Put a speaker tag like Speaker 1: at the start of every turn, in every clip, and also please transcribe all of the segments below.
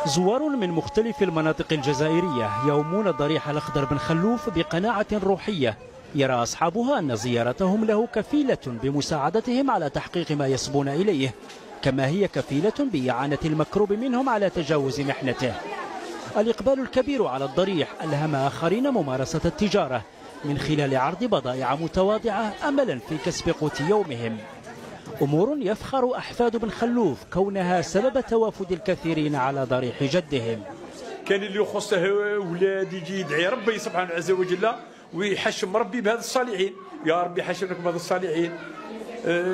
Speaker 1: زوار من مختلف المناطق الجزائرية يومون ضريح الأخضر بن خلوف بقناعة روحية يرى أصحابها أن زيارتهم له كفيلة بمساعدتهم على تحقيق ما يصبون إليه، كما هي كفيلة بإعانة المكروب منهم على تجاوز محنته. الإقبال الكبير على الضريح ألهم آخرين ممارسة التجارة من خلال عرض بضائع متواضعة أملا في كسب قوت يومهم، أمور يفخر أحفاد بن خلوف كونها سبب توافد الكثيرين على ضريح جدهم.
Speaker 2: كان اللي يخصه ولاد يجي يدعي ربي سبحانه عز وجل ويحشم ربي بهذا الصالحين، يا ربي حشمك بهذا الصالحين،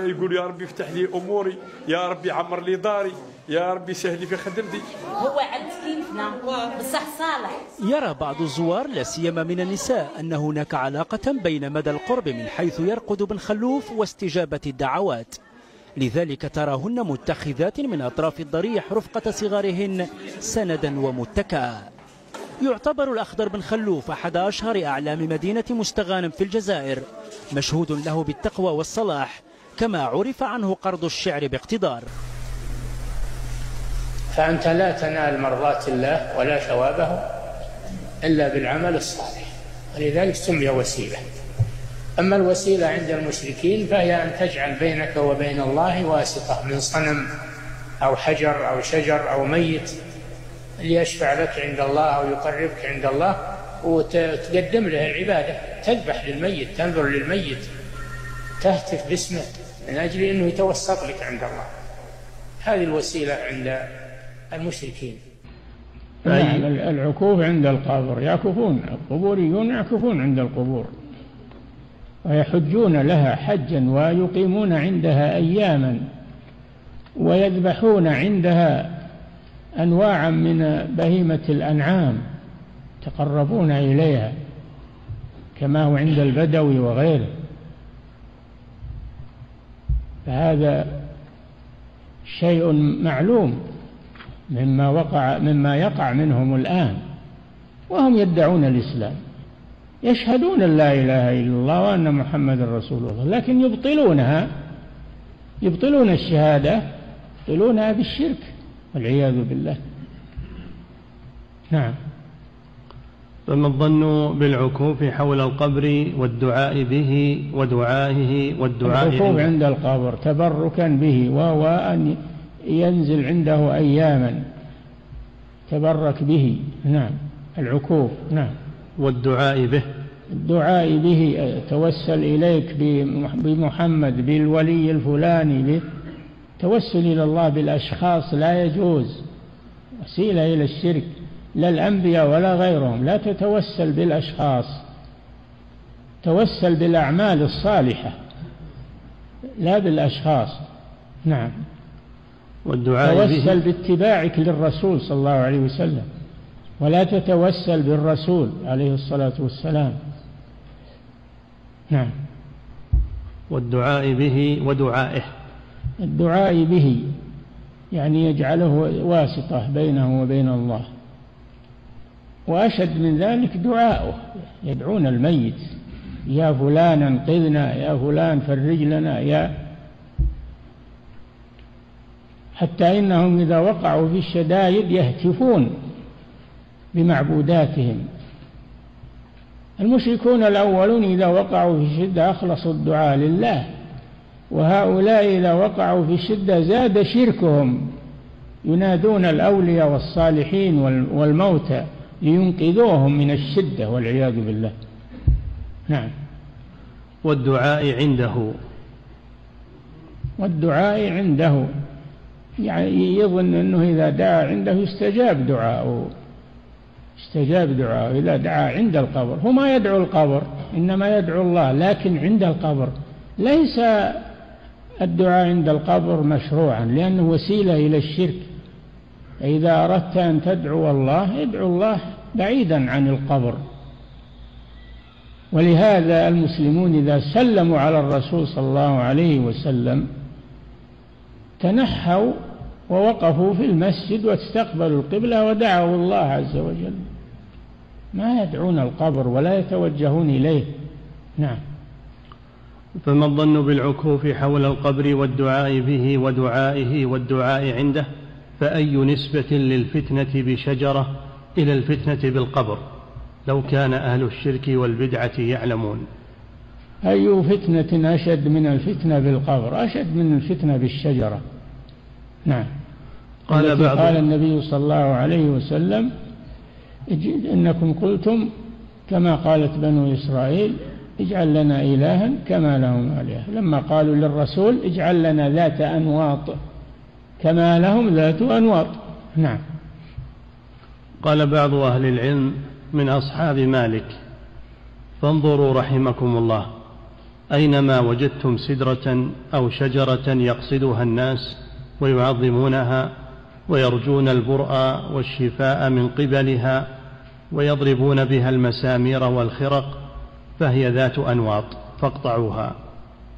Speaker 2: يقول يا ربي افتح لي أموري، يا ربي عمر لي داري، يا ربي سهل لي في خدمتي.
Speaker 3: هو عبد كيفنا بصح صالح.
Speaker 1: يرى بعض الزوار لا سيما من النساء أن هناك علاقة بين مدى القرب من حيث يرقد بن خلوف واستجابة الدعوات، لذلك تراهن متخذات من أطراف الضريح رفقة صغارهن سندا ومتكئا. يعتبر الأخضر بن خلوف أحد أشهر أعلام مدينة مستغانم في الجزائر، مشهود له بالتقوى والصلاح، كما عرف عنه قرض الشعر باقتدار.
Speaker 4: فأنت لا تنال مرضات الله ولا ثوابه إلا بالعمل الصالح، ولذلك سمي وسيلة. أما الوسيلة عند المشركين فهي أن تجعل بينك وبين الله واسطة من صنم أو حجر أو شجر أو ميت ليشفع لك عند الله أو يقربك عند الله، وتقدم له العبادة، تذبح للميت، تنظر للميت، تهتف باسمه من أجل أنه يتوسط لك عند الله. هذه الوسيلة عند المشركين.
Speaker 5: العكوف عند القبر، يعكفون القبوريون، يعكفون عند القبور ويحجون لها حجا ويقيمون عندها أياما ويذبحون عندها أنواعا من بهيمة الأنعام تقربون إليها كما هو عند البدوي وغيره. فهذا شيء معلوم مما يقع منهم الآن، وهم يدعون الإسلام، يشهدون أن لا إله إلا الله وأن محمد رسول الله، لكن يبطلون الشهادة، يبطلونها بالشرك والعياذ بالله. نعم.
Speaker 6: فما الظن بالعكوف حول القبر والدعاء به ودعائه والدعاء
Speaker 5: العكوف عند القبر تبركا به، وهو أن ينزل عنده أياما تبرك به. نعم العكوف. نعم.
Speaker 6: والدعاء به،
Speaker 5: الدعاء به توسل إليك بمحمد، بالولي الفلاني، توسل إلى الله بالأشخاص لا يجوز، وسيلة إلى الشرك، لا الأنبياء ولا غيرهم. لا تتوسل بالأشخاص، توسل بالأعمال الصالحة لا بالأشخاص. نعم.
Speaker 6: والدعاء
Speaker 5: توسل باتباعك للرسول صلى الله عليه وسلم، ولا تتوسل بالرسول عليه الصلاة والسلام. نعم.
Speaker 6: والدعاء به ودعائه،
Speaker 5: الدعاء به يعني يجعله واسطة بينه وبين الله، وأشد من ذلك دعاؤه، يدعون الميت، يا فلان انقذنا، يا فلان فرج لنا، حتى إنهم إذا وقعوا في الشدائد يهتفون بمعبوداتهم. المشركون الأولون إذا وقعوا في شدة أخلصوا الدعاء لله، وهؤلاء إذا وقعوا في شدة زاد شركهم، ينادون الأولياء والصالحين والموتى لينقذوهم من الشدة والعياذ بالله. نعم.
Speaker 6: والدعاء عنده،
Speaker 5: والدعاء عنده يعني يظن أنه إذا دعا عنده يستجاب دعاءه، استجاب دعاءه إذا دعا عند القبر. هو ما يدعو القبر، إنما يدعو الله، لكن عند القبر ليس الدعاء عند القبر مشروعا، لأنه وسيلة إلى الشرك. إذا أردت أن تدعو الله ادعو الله بعيدا عن القبر. ولهذا المسلمون إذا سلموا على الرسول صلى الله عليه وسلم تنحوا ووقفوا في المسجد واستقبلوا القبلة ودعوا الله عز وجل، ما يدعون القبر ولا يتوجهون إليه. نعم.
Speaker 6: فما الظن بالعكوف حول القبر والدعاء به ودعائه والدعاء عنده؟ فأي نسبة للفتنة بشجرة إلى الفتنة بالقبر لو كان أهل الشرك والبدعة يعلمون؟
Speaker 5: أي فتنة أشد من الفتنة بالقبر؟ أشد من الفتنة بالشجرة. نعم. قال النبي صلى الله عليه وسلم: إنكم قلتم كما قالت بنو إسرائيل اجعل لنا إلها كما لهم آلهة، لما قالوا للرسول اجعل لنا ذات أنواط كما لهم ذات أنواط. نعم.
Speaker 6: قال بعض أهل العلم من أصحاب مالك: فانظروا رحمكم الله، أينما وجدتم سدرة أو شجرة يقصدها الناس ويعظمونها ويرجون البرء والشفاء من قبلها ويضربون بها المسامير والخرق فهي ذات أنواط فاقطعوها.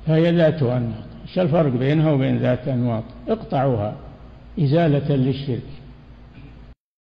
Speaker 5: فهي ذات أنواط. ايش الفرق بينها وبين ذات أنواط؟ اقطعوها إزالة للشرك.